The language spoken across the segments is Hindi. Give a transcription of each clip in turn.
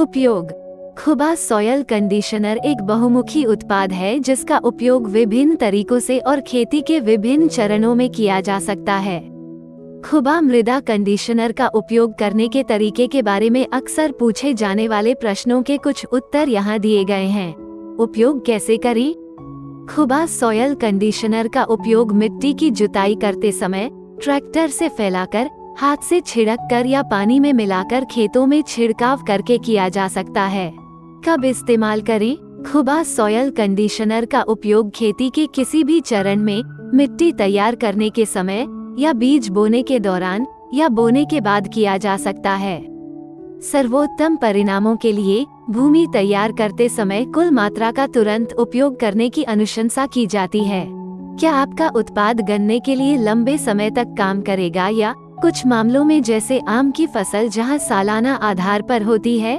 उपयोग। खुबा सॉयल कंडीशनर एक बहुमुखी उत्पाद है जिसका उपयोग विभिन्न तरीकों से और खेती के विभिन्न चरणों में किया जा सकता है। खुबा मृदा कंडीशनर का उपयोग करने के तरीके के बारे में अक्सर पूछे जाने वाले प्रश्नों के कुछ उत्तर यहाँ दिए गए हैं। उपयोग कैसे करें? खुबा सॉयल कंडीशनर का उपयोग मिट्टी की जुताई करते समय ट्रैक्टर से फैलाकर, हाथ से छिड़क कर या पानी में मिलाकर खेतों में छिड़काव करके किया जा सकता है। कब इस्तेमाल करें? खुबा सॉयल कंडीशनर का उपयोग खेती के किसी भी चरण में, मिट्टी तैयार करने के समय या बीज बोने के दौरान या बोने के बाद किया जा सकता है। सर्वोत्तम परिणामों के लिए भूमि तैयार करते समय कुल मात्रा का तुरंत उपयोग करने की अनुशंसा की जाती है। क्या आपका उत्पाद गन्ने के लिए लंबे समय तक काम करेगा या कुछ मामलों में जैसे आम की फसल जहां सालाना आधार पर होती है?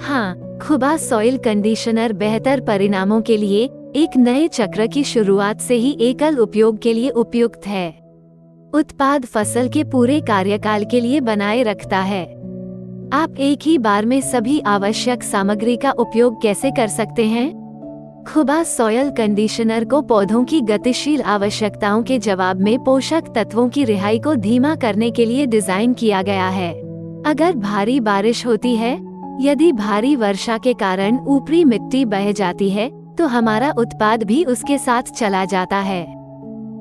हाँ, खुबा सॉइल कंडीशनर बेहतर परिणामों के लिए एक नए चक्र की शुरुआत से ही एकल उपयोग के लिए उपयुक्त है। उत्पाद फसल के पूरे कार्यकाल के लिए बनाए रखता है। आप एक ही बार में सभी आवश्यक सामग्री का उपयोग कैसे कर सकते हैं? खुबा सॉयल कंडीशनर को पौधों की गतिशील आवश्यकताओं के जवाब में पोषक तत्वों की रिहाई को धीमा करने के लिए डिजाइन किया गया है। अगर भारी बारिश होती है, यदि भारी वर्षा के कारण ऊपरी मिट्टी बह जाती है, तो हमारा उत्पाद भी उसके साथ चला जाता है।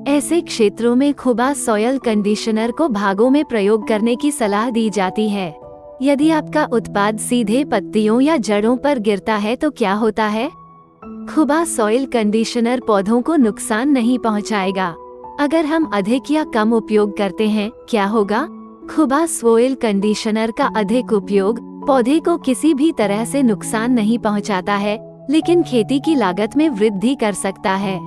ऐसे क्षेत्रों में खुबा सॉयल कंडीशनर को भागों में प्रयोग करने की सलाह दी जाती है। यदि आपका उत्पाद सीधे पत्तियों या जड़ों पर गिरता है तो क्या होता है? खुबा सॉइल कंडीशनर पौधों को नुकसान नहीं पहुंचाएगा। अगर हम अधिक या कम उपयोग करते हैं, क्या होगा? खुबा सॉइल कंडीशनर का अधिक उपयोग पौधे को किसी भी तरह से नुकसान नहीं पहुंचाता है, लेकिन खेती की लागत में वृद्धि कर सकता है।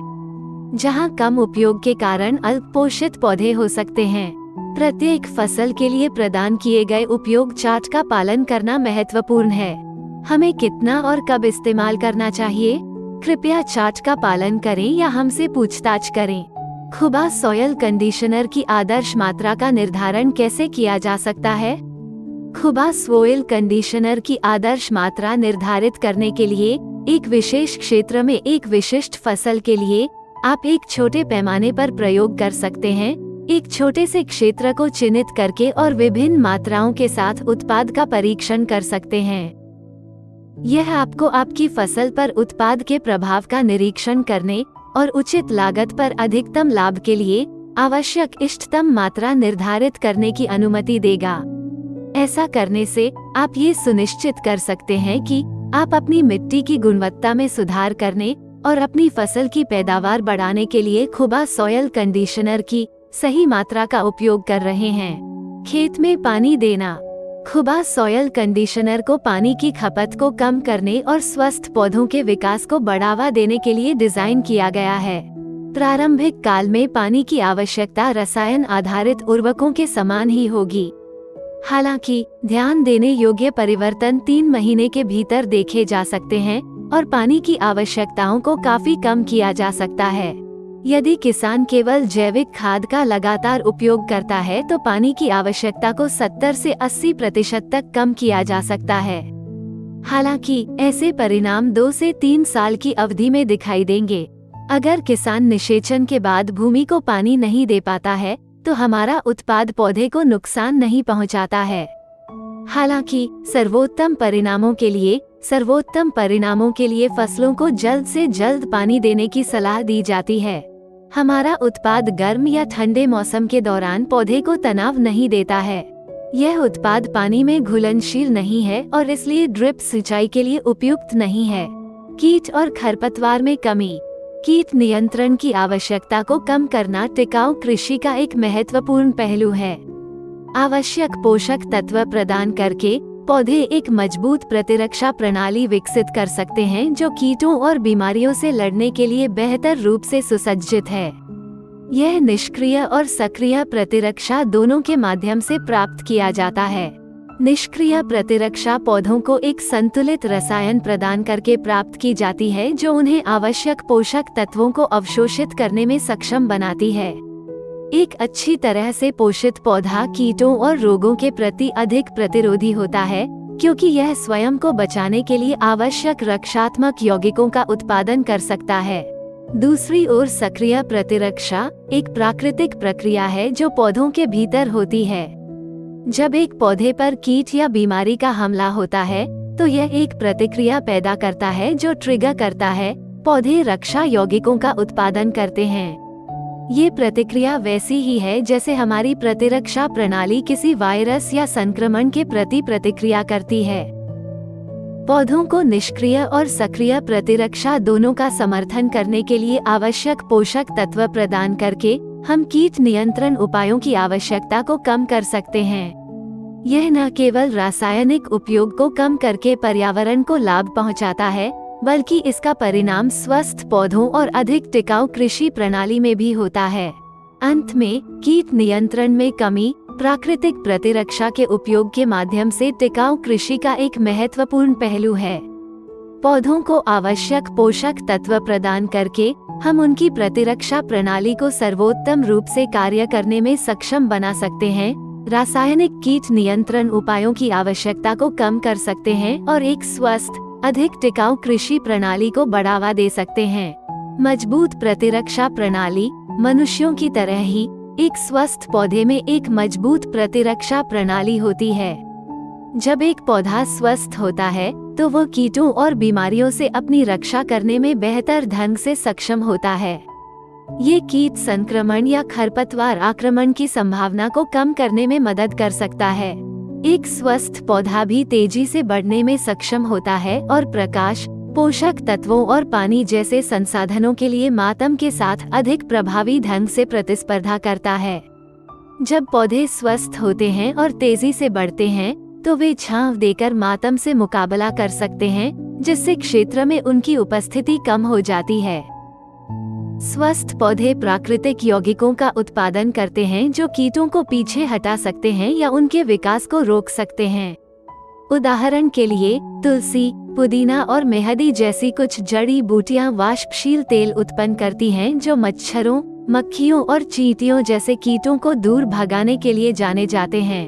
जहां कम उपयोग के कारण अल्प पोषित पौधे हो सकते हैं। प्रत्येक फसल के लिए प्रदान किए गए उपयोग चार्ट का पालन करना महत्वपूर्ण है। हमें कितना और कब इस्तेमाल करना चाहिए? कृपया चार्ट का पालन करें या हमसे पूछताछ करें। खुबा सॉयल कंडीशनर की आदर्श मात्रा का निर्धारण कैसे किया जा सकता है? खुबा सॉयल कंडीशनर की आदर्श मात्रा निर्धारित करने के लिए एक विशेष क्षेत्र में एक विशिष्ट फसल के लिए आप एक छोटे पैमाने पर प्रयोग कर सकते हैं, एक छोटे से क्षेत्र को चिन्हित करके और विभिन्न मात्राओं के साथ उत्पाद का परीक्षण कर सकते हैं। यह आपको आपकी फसल पर उत्पाद के प्रभाव का निरीक्षण करने और उचित लागत पर अधिकतम लाभ के लिए आवश्यक इष्टतम मात्रा निर्धारित करने की अनुमति देगा। ऐसा करने से आप ये सुनिश्चित कर सकते हैं कि आप अपनी मिट्टी की गुणवत्ता में सुधार करने और अपनी फसल की पैदावार बढ़ाने के लिए खुबा सॉयल कंडीशनर की सही मात्रा का उपयोग कर रहे हैं। खेत में पानी देना। खुबा सॉयल कंडीशनर को पानी की खपत को कम करने और स्वस्थ पौधों के विकास को बढ़ावा देने के लिए डिजाइन किया गया है। प्रारंभिक काल में पानी की आवश्यकता रसायन आधारित उर्वरकों के समान ही होगी। हालांकि ध्यान देने योग्य परिवर्तन 3 महीने के भीतर देखे जा सकते हैं और पानी की आवश्यकताओं को काफी कम किया जा सकता है। यदि किसान केवल जैविक खाद का लगातार उपयोग करता है तो पानी की आवश्यकता को 70 से 80% तक कम किया जा सकता है। हालांकि ऐसे परिणाम 2 से 3 साल की अवधि में दिखाई देंगे। अगर किसान निषेचन के बाद भूमि को पानी नहीं दे पाता है तो हमारा उत्पाद पौधे को नुकसान नहीं पहुंचाता है। हालांकि सर्वोत्तम परिणामों के लिए फसलों को जल्द से जल्द पानी देने की सलाह दी जाती है। हमारा उत्पाद गर्म या ठंडे मौसम के दौरान पौधे को तनाव नहीं देता है। यह उत्पाद पानी में घुलनशील नहीं है और इसलिए ड्रिप सिंचाई के लिए उपयुक्त नहीं है। कीट और खरपतवार में कमी। कीट नियंत्रण की आवश्यकता को कम करना टिकाऊ कृषि का एक महत्वपूर्ण पहलू है। आवश्यक पोषक तत्व प्रदान करके पौधे एक मजबूत प्रतिरक्षा प्रणाली विकसित कर सकते हैं जो कीटों और बीमारियों से लड़ने के लिए बेहतर रूप से सुसज्जित है। यह निष्क्रिय और सक्रिय प्रतिरक्षा दोनों के माध्यम से प्राप्त किया जाता है। निष्क्रिय प्रतिरक्षा पौधों को एक संतुलित रसायन प्रदान करके प्राप्त की जाती है जो उन्हें आवश्यक पोषक तत्वों को अवशोषित करने में सक्षम बनाती है। एक अच्छी तरह से पोषित पौधा कीटों और रोगों के प्रति अधिक प्रतिरोधी होता है, क्योंकि यह स्वयं को बचाने के लिए आवश्यक रक्षात्मक यौगिकों का उत्पादन कर सकता है। दूसरी ओर सक्रिय प्रतिरक्षा एक प्राकृतिक प्रक्रिया है जो पौधों के भीतर होती है। जब एक पौधे पर कीट या बीमारी का हमला होता है तो यह एक प्रतिक्रिया पैदा करता है जो ट्रिगर करता है पौधे रक्षा यौगिकों का उत्पादन करते हैं। ये प्रतिक्रिया वैसी ही है जैसे हमारी प्रतिरक्षा प्रणाली किसी वायरस या संक्रमण के प्रति प्रतिक्रिया करती है। पौधों को निष्क्रिय और सक्रिय प्रतिरक्षा दोनों का समर्थन करने के लिए आवश्यक पोषक तत्व प्रदान करके हम कीट नियंत्रण उपायों की आवश्यकता को कम कर सकते हैं। यह न केवल रासायनिक उपयोग को कम करके पर्यावरण को लाभ पहुंचाता है, बल्कि इसका परिणाम स्वस्थ पौधों और अधिक टिकाऊ कृषि प्रणाली में भी होता है। अंत में, कीट नियंत्रण में कमी प्राकृतिक प्रतिरक्षा के उपयोग के माध्यम से टिकाऊ कृषि का एक महत्वपूर्ण पहलू है। पौधों को आवश्यक पोषक तत्व प्रदान करके हम उनकी प्रतिरक्षा प्रणाली को सर्वोत्तम रूप से कार्य करने में सक्षम बना सकते हैं, रासायनिक कीट नियंत्रण उपायों की आवश्यकता को कम कर सकते हैं और एक स्वस्थ, अधिक टिकाऊ कृषि प्रणाली को बढ़ावा दे सकते हैं। मजबूत प्रतिरक्षा प्रणाली मनुष्यों की तरह ही एक स्वस्थ पौधे में एक मजबूत प्रतिरक्षा प्रणाली होती है। जब एक पौधा स्वस्थ होता है तो वह कीटों और बीमारियों से अपनी रक्षा करने में बेहतर ढंग से सक्षम होता है। ये कीट संक्रमण या खरपतवार आक्रमण की संभावना को कम करने में मदद कर सकता है। एक स्वस्थ पौधा भी तेजी से बढ़ने में सक्षम होता है और प्रकाश, पोषक तत्वों और पानी जैसे संसाधनों के लिए मातम के साथ अधिक प्रभावी ढंग से प्रतिस्पर्धा करता है। जब पौधे स्वस्थ होते हैं और तेजी से बढ़ते हैं तो वे छांव देकर मातम से मुकाबला कर सकते हैं, जिससे क्षेत्र में उनकी उपस्थिति कम हो जाती है। स्वस्थ पौधे प्राकृतिक यौगिकों का उत्पादन करते हैं जो कीटों को पीछे हटा सकते हैं या उनके विकास को रोक सकते हैं। उदाहरण के लिए तुलसी, पुदीना और मेहंदी जैसी कुछ जड़ी बूटियां वाष्पशील तेल उत्पन्न करती हैं जो मच्छरों, मक्खियों और चींटियों जैसे कीटों को दूर भगाने के लिए जाने जाते हैं।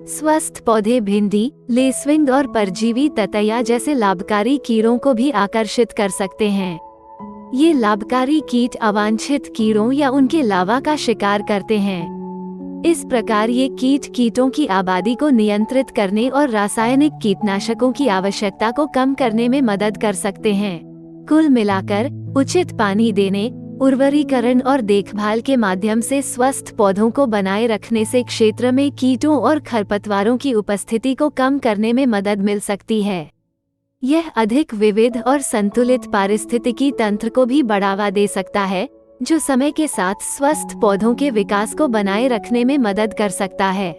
स्वस्थ पौधे भिंडी, लेसविंग और परजीवी ततैया जैसे लाभकारी कीड़ों को भी आकर्षित कर सकते हैं। ये लाभकारी कीट अवांछित कीड़ों या उनके लावा का शिकार करते हैं। इस प्रकार ये कीट कीटों की आबादी को नियंत्रित करने और रासायनिक कीटनाशकों की आवश्यकता को कम करने में मदद कर सकते हैं। कुल मिलाकर उचित पानी देने, उर्वरीकरण और देखभाल के माध्यम से स्वस्थ पौधों को बनाए रखने से क्षेत्र में कीटों और खरपतवारों की उपस्थिति को कम करने में मदद मिल सकती है। यह अधिक विविध और संतुलित पारिस्थितिकी तंत्र को भी बढ़ावा दे सकता है, जो समय के साथ स्वस्थ पौधों के विकास को बनाए रखने में मदद कर सकता है।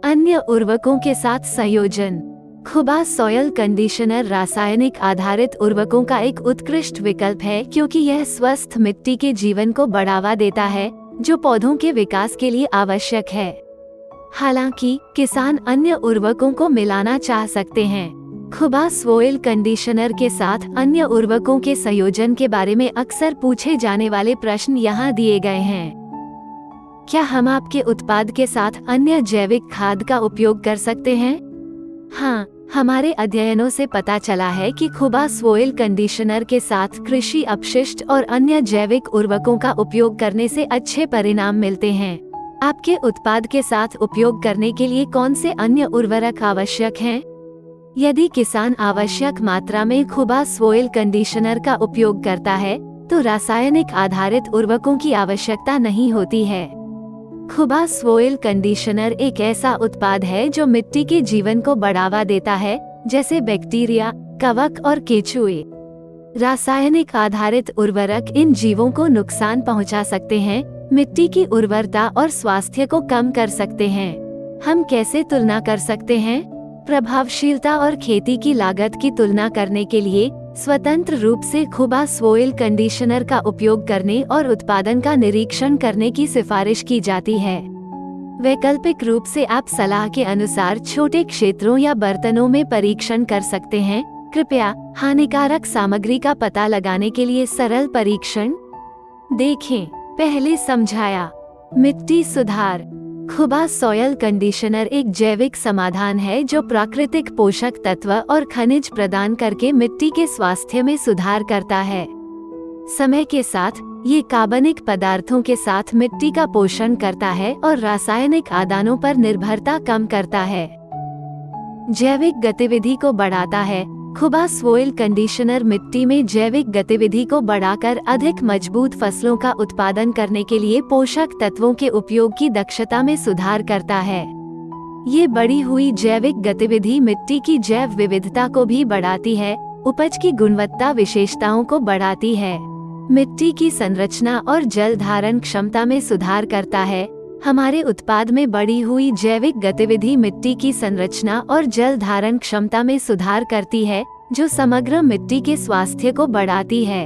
अन्य उर्वरकों के साथ संयोजन। खुबा सॉयल कंडीशनर रासायनिक आधारित उर्वरकों का एक उत्कृष्ट विकल्प है क्योंकि यह स्वस्थ मिट्टी के जीवन को बढ़ावा देता है, जो पौधों के विकास के लिए आवश्यक है। हालांकि किसान अन्य उर्वरकों को मिलाना चाह सकते हैं। खुबा सॉयल कंडीशनर के साथ अन्य उर्वरकों के संयोजन के बारे में अक्सर पूछे जाने वाले प्रश्न यहाँ दिए गए हैं। क्या हम आपके उत्पाद के साथ अन्य जैविक खाद का उपयोग कर सकते हैं? हाँ, हमारे अध्ययनों से पता चला है कि खुबा सॉयल कंडीशनर के साथ कृषि अपशिष्ट और अन्य जैविक उर्वरकों का उपयोग करने से अच्छे परिणाम मिलते हैं। आपके उत्पाद के साथ उपयोग करने के लिए कौन से अन्य उर्वरक आवश्यक हैं? यदि किसान आवश्यक मात्रा में खुबा सॉयल कंडीशनर का उपयोग करता है, तो रासायनिक आधारित उर्वरकों की आवश्यकता नहीं होती है। खुबा सॉयल कंडीशनर एक ऐसा उत्पाद है जो मिट्टी के जीवन को बढ़ावा देता है, जैसे बैक्टीरिया, कवक और केंचुए। रासायनिक आधारित उर्वरक इन जीवों को नुकसान पहुंचा सकते हैं, मिट्टी की उर्वरता और स्वास्थ्य को कम कर सकते हैं। हम कैसे तुलना कर सकते हैं? प्रभावशीलता और खेती की लागत की तुलना करने के लिए स्वतंत्र रूप से खुबा सॉयल कंडीशनर का उपयोग करने और उत्पादन का निरीक्षण करने की सिफारिश की जाती है। वैकल्पिक रूप से आप सलाह के अनुसार छोटे क्षेत्रों या बर्तनों में परीक्षण कर सकते हैं। कृपया हानिकारक सामग्री का पता लगाने के लिए सरल परीक्षण देखें। पहले समझाया। मिट्टी सुधार। खुबा सॉयल कंडीशनर एक जैविक समाधान है जो प्राकृतिक पोषक तत्व और खनिज प्रदान करके मिट्टी के स्वास्थ्य में सुधार करता है। समय के साथ ये कार्बनिक पदार्थों के साथ मिट्टी का पोषण करता है और रासायनिक आदानों पर निर्भरता कम करता है। जैविक गतिविधि को बढ़ाता है। खुबा सॉइल कंडीशनर मिट्टी में जैविक गतिविधि को बढ़ाकर अधिक मजबूत फसलों का उत्पादन करने के लिए पोषक तत्वों के उपयोग की दक्षता में सुधार करता है। ये बढ़ी हुई जैविक गतिविधि मिट्टी की जैव विविधता को भी बढ़ाती है, उपज की गुणवत्ता विशेषताओं को बढ़ाती है, मिट्टी की संरचना और जल धारण क्षमता में सुधार करता है। हमारे उत्पाद में बढ़ी हुई जैविक गतिविधि मिट्टी की संरचना और जल धारण क्षमता में सुधार करती है, जो समग्र मिट्टी के स्वास्थ्य को बढ़ाती है।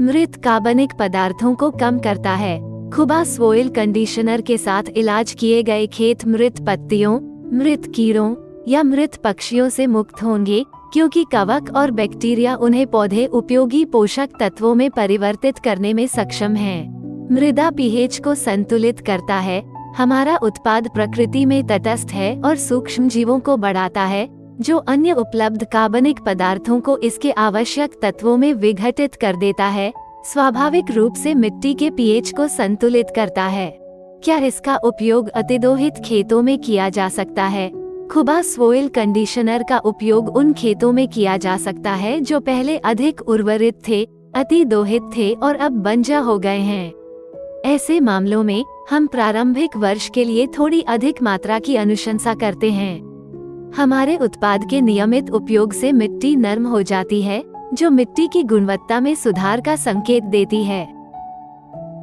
मृत कार्बनिक पदार्थों को कम करता है। खुबा सॉइल कंडीशनर के साथ इलाज किए गए खेत मृत पत्तियों, मृत कीड़ों या मृत पक्षियों से मुक्त होंगे, क्योंकि कवक और बैक्टीरिया उन्हें पौधे उपयोगी पोषक तत्वों में परिवर्तित करने में सक्षम हैं। मृदा पीएच को संतुलित करता है। हमारा उत्पाद प्रकृति में तटस्थ है और सूक्ष्म जीवों को बढ़ाता है, जो अन्य उपलब्ध कार्बनिक पदार्थों को इसके आवश्यक तत्वों में विघटित कर देता है, स्वाभाविक रूप से मिट्टी के पीएच को संतुलित करता है। क्या इसका उपयोग अतिदोहित खेतों में किया जा सकता है? खुबा सॉइल कंडीशनर का उपयोग उन खेतों में किया जा सकता है जो पहले अधिक उर्वरित थे, अतिदोहित थे और अब बंजर हो गए हैं। ऐसे मामलों में हम प्रारंभिक वर्ष के लिए थोड़ी अधिक मात्रा की अनुशंसा करते हैं। हमारे उत्पाद के नियमित उपयोग से मिट्टी नरम हो जाती है, जो मिट्टी की गुणवत्ता में सुधार का संकेत देती है।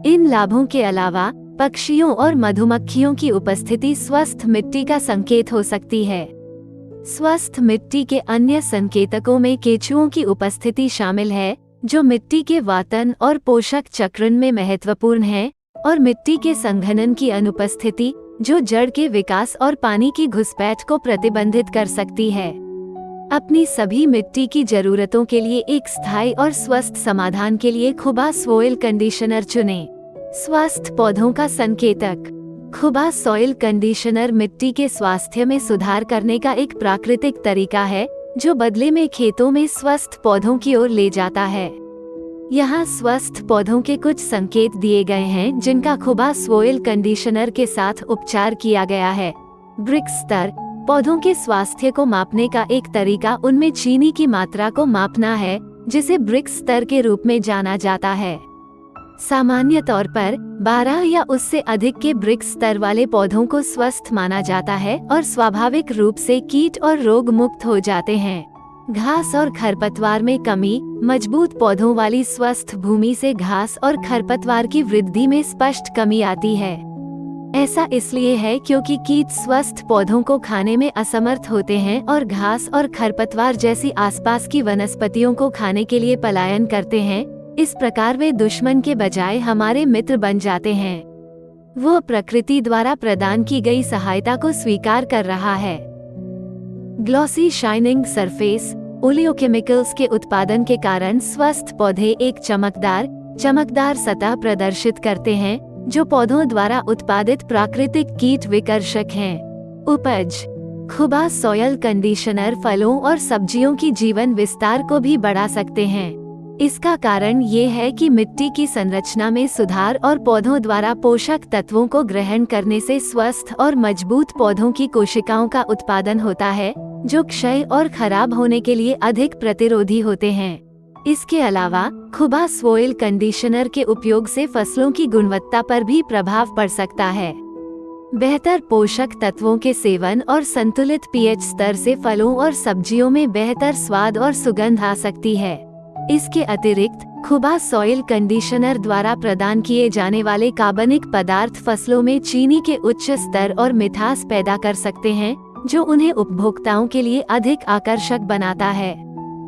इन लाभों के अलावा पक्षियों और मधुमक्खियों की उपस्थिति स्वस्थ मिट्टी का संकेत हो सकती है। स्वस्थ मिट्टी के अन्य संकेतकों में केंचुओं की उपस्थिति शामिल है, जो मिट्टी के वातन और पोषक चक्रण में महत्वपूर्ण है, और मिट्टी के संघनन की अनुपस्थिति, जो जड़ के विकास और पानी की घुसपैठ को प्रतिबंधित कर सकती है। अपनी सभी मिट्टी की जरूरतों के लिए एक स्थायी और स्वस्थ समाधान के लिए खुबा सॉइल कंडीशनर चुनें। स्वस्थ पौधों का संकेतक। खुबा सॉइल कंडीशनर मिट्टी के स्वास्थ्य में सुधार करने का एक प्राकृतिक तरीका है, जो बदले में खेतों में स्वस्थ पौधों की ओर ले जाता है। यहाँ स्वस्थ पौधों के कुछ संकेत दिए गए हैं जिनका खुबा सॉइल कंडीशनर के साथ उपचार किया गया है। ब्रिक्स स्तर। पौधों के स्वास्थ्य को मापने का एक तरीका उनमें चीनी की मात्रा को मापना है, जिसे ब्रिक्स स्तर के रूप में जाना जाता है। सामान्य तौर पर 12 या उससे अधिक के ब्रिक्स स्तर वाले पौधों को स्वस्थ माना जाता है और स्वाभाविक रूप से कीट और रोग मुक्त हो जाते हैं। घास और खरपतवार में कमी। मजबूत पौधों वाली स्वस्थ भूमि से घास और खरपतवार की वृद्धि में स्पष्ट कमी आती है। ऐसा इसलिए है क्योंकि कीट स्वस्थ पौधों को खाने में असमर्थ होते हैं और घास और खरपतवार जैसी आसपास की वनस्पतियों को खाने के लिए पलायन करते हैं। इस प्रकार वे दुश्मन के बजाय हमारे मित्र बन जाते हैं। वो प्रकृति द्वारा प्रदान की गई सहायता को स्वीकार कर रहा है। Glossy shining surface. ओलियोकेमिकल्स के उत्पादन के कारण स्वस्थ पौधे एक चमकदार सतह प्रदर्शित करते हैं, जो पौधों द्वारा उत्पादित प्राकृतिक कीट विकर्षक हैं। उपज। खुबा सॉइल कंडीशनर फलों और सब्जियों की जीवन विस्तार को भी बढ़ा सकते हैं। इसका कारण ये है कि मिट्टी की संरचना में सुधार और पौधों द्वारा पोषक तत्वों को ग्रहण करने से स्वस्थ और मजबूत पौधों की कोशिकाओं का उत्पादन होता है, जो क्षय और खराब होने के लिए अधिक प्रतिरोधी होते हैं। इसके अलावा खुबा सॉइल कंडीशनर के उपयोग से फसलों की गुणवत्ता पर भी प्रभाव पड़ सकता है। बेहतर पोषक तत्वों के सेवन और संतुलित पीएच स्तर से फलों और सब्जियों में बेहतर स्वाद और सुगंध आ सकती है। इसके अतिरिक्त खुबा सॉइल कंडीशनर द्वारा प्रदान किए जाने वाले कार्बनिक पदार्थ फसलों में चीनी के उच्च स्तर और मिठास पैदा कर सकते हैं, जो उन्हें उपभोक्ताओं के लिए अधिक आकर्षक बनाता है।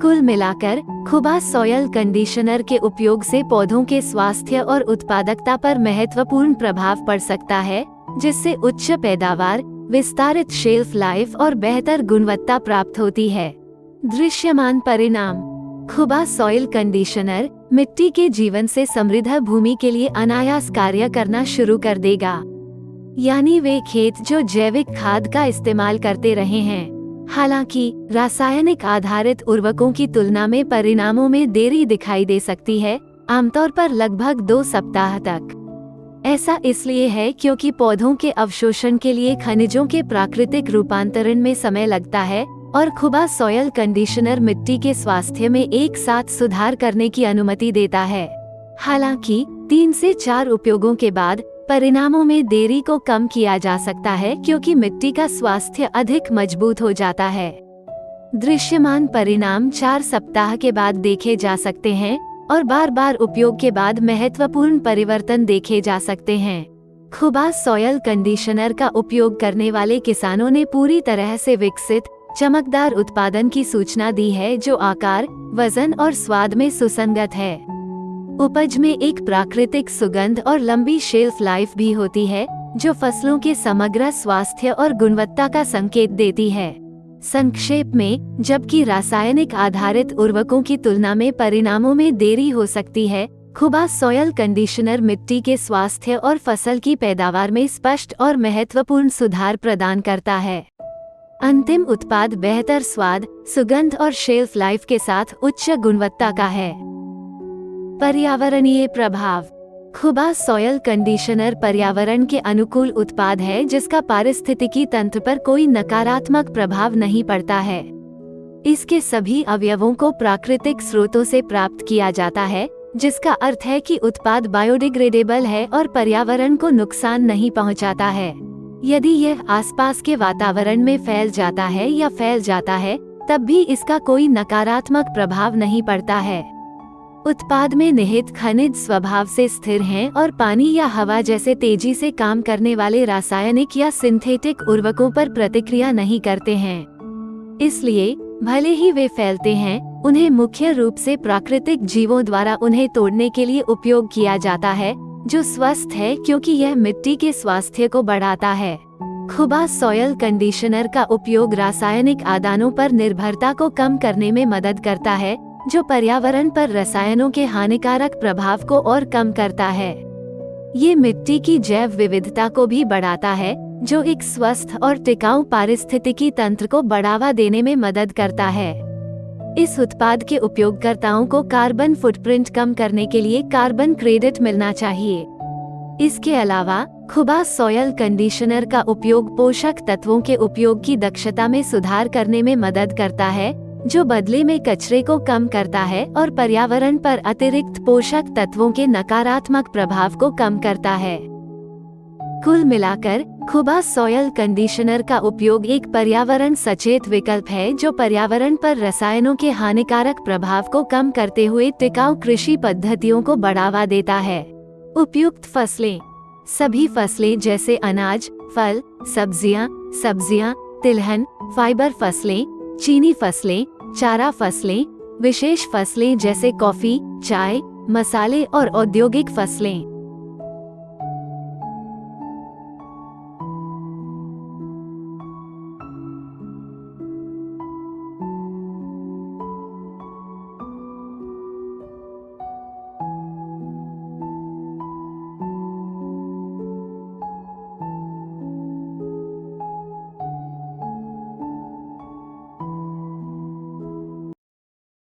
कुल मिलाकर खुबा सॉइल कंडीशनर के उपयोग से पौधों के स्वास्थ्य और उत्पादकता पर महत्वपूर्ण प्रभाव पड़ सकता है, जिससे उच्च पैदावार, विस्तारित शेल्फ लाइफ और बेहतर गुणवत्ता प्राप्त होती है। दृश्यमान परिणाम। खुबा सॉइल कंडीशनर मिट्टी के जीवन से समृद्ध भूमि के लिए अनायास कार्य करना शुरू कर देगा। यानी वे खेत जो जैविक खाद का इस्तेमाल करते रहे हैं। हालांकि रासायनिक आधारित उर्वरकों की तुलना में परिणामों में देरी दिखाई दे सकती है, आमतौर पर लगभग 2 सप्ताह तक। ऐसा इसलिए है क्योंकि पौधों के अवशोषण के लिए खनिजों के प्राकृतिक रूपांतरण में समय लगता है और खुबा सॉयल कंडीशनर मिट्टी के स्वास्थ्य में एक साथ सुधार करने की अनुमति देता है। हालांकि 3 से 4 उपयोगों के बाद परिणामों में देरी को कम किया जा सकता है क्योंकि मिट्टी का स्वास्थ्य अधिक मजबूत हो जाता है। दृश्यमान परिणाम 4 सप्ताह के बाद देखे जा सकते हैं और बार बार उपयोग के बाद महत्वपूर्ण परिवर्तन देखे जा सकते हैं। खुबा सॉयल कंडीशनर का उपयोग करने वाले किसानों ने पूरी तरह से विकसित चमकदार उत्पादन की सूचना दी है जो आकार, वजन और स्वाद में सुसंगत है। उपज में एक प्राकृतिक सुगंध और लंबी शेल्फ लाइफ भी होती है जो फसलों के समग्र स्वास्थ्य और गुणवत्ता का संकेत देती है। संक्षेप में, जबकि रासायनिक आधारित उर्वरकों की तुलना में परिणामों में देरी हो सकती है, खुबा सॉयल कंडीशनर मिट्टी के स्वास्थ्य और फसल की पैदावार में स्पष्ट और महत्वपूर्ण सुधार प्रदान करता है। अंतिम उत्पाद बेहतर स्वाद, सुगंध और शेल्फ लाइफ के साथ उच्च गुणवत्ता का है। पर्यावरणीय प्रभाव। खुबा सॉयल कंडीशनर पर्यावरण के अनुकूल उत्पाद है जिसका पारिस्थितिकी तंत्र पर कोई नकारात्मक प्रभाव नहीं पड़ता है। इसके सभी अवयवों को प्राकृतिक स्रोतों से प्राप्त किया जाता है, जिसका अर्थ है कि उत्पाद बायोडिग्रेडेबल है और पर्यावरण को नुकसान नहीं पहुंचाता है। यदि यह आसपास के वातावरण में फैल जाता है या फैल जाता है, तब भी इसका कोई नकारात्मक प्रभाव नहीं पड़ता है। उत्पाद में निहित खनिज स्वभाव से स्थिर हैं और पानी या हवा जैसे तेजी से काम करने वाले रासायनिक या सिंथेटिक उर्वरकों पर प्रतिक्रिया नहीं करते हैं। इसलिए भले ही वे फैलते हैं, उन्हें मुख्य रूप से प्राकृतिक जीवों द्वारा उन्हें तोड़ने के लिए उपयोग किया जाता है, जो स्वस्थ है क्योंकि यह मिट्टी के स्वास्थ्य को बढ़ाता है। खुबा सॉयल कंडीशनर का उपयोग रासायनिक आदानों पर निर्भरता को कम करने में मदद करता है, जो पर्यावरण पर रसायनों के हानिकारक प्रभाव को और कम करता है। ये मिट्टी की जैव विविधता को भी बढ़ाता है, जो एक स्वस्थ और टिकाऊ पारिस्थितिकी तंत्र को बढ़ावा देने में मदद करता है। इस उत्पाद के उपयोगकर्ताओं को कार्बन फुटप्रिंट कम करने के लिए कार्बन क्रेडिट मिलना चाहिए। इसके अलावा खुबा सॉयल कंडीशनर का उपयोग पोषक तत्वों के उपयोग की दक्षता में सुधार करने में मदद करता है, जो बदले में कचरे को कम करता है और पर्यावरण पर अतिरिक्त पोषक तत्वों के नकारात्मक प्रभाव को कम करता है। कुल मिलाकर खुबा सॉयल कंडीशनर का उपयोग एक पर्यावरण सचेत विकल्प है जो पर्यावरण पर रसायनों के हानिकारक प्रभाव को कम करते हुए टिकाऊ कृषि पद्धतियों को बढ़ावा देता है। उपयुक्त फसलें। सभी फसलें जैसे अनाज, फल, सब्जियां, तिलहन, फाइबर फसलें, चीनी फसलें, चारा फसलें, विशेष फसलें जैसे कॉफी, चाय, मसाले और औद्योगिक फसलें।